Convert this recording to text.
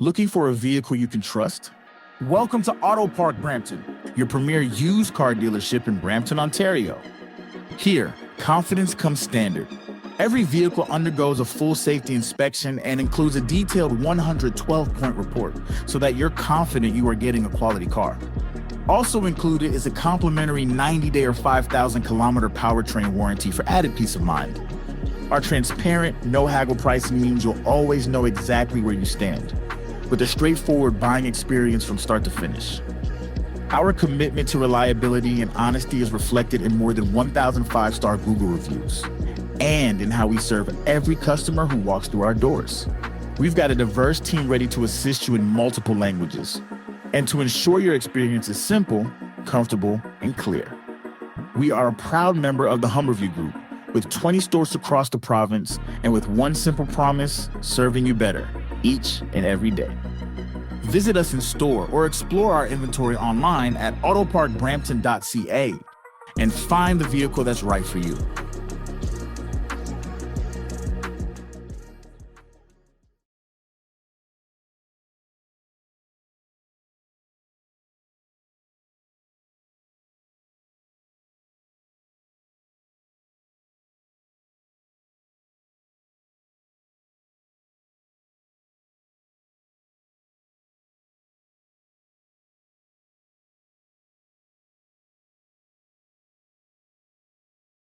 Looking for a vehicle you can trust? Welcome to AutoPark Brampton, your premier used car dealership in Brampton, Ontario. Here, confidence comes standard. Every vehicle undergoes a full safety inspection and includes a detailed 112-point report so that you're confident you are getting a quality car. Also included is a complimentary 90-day or 5,000-kilometer powertrain warranty for added peace of mind. Our transparent, no-haggle pricing means you'll always know exactly where you stand, with a straightforward buying experience from start to finish. Our commitment to reliability and honesty is reflected in more than 1,000 five-star Google reviews, and in how we serve every customer who walks through our doors. We've got a diverse team ready to assist you in multiple languages, and to ensure your experience is simple, comfortable, and clear. We are a proud member of the Rearview Group, with 20 stores across the province, and with one simple promise, serving you better each and every day. Visit us in store or explore our inventory online at autoparkbrampton.ca and find the vehicle that's right for you.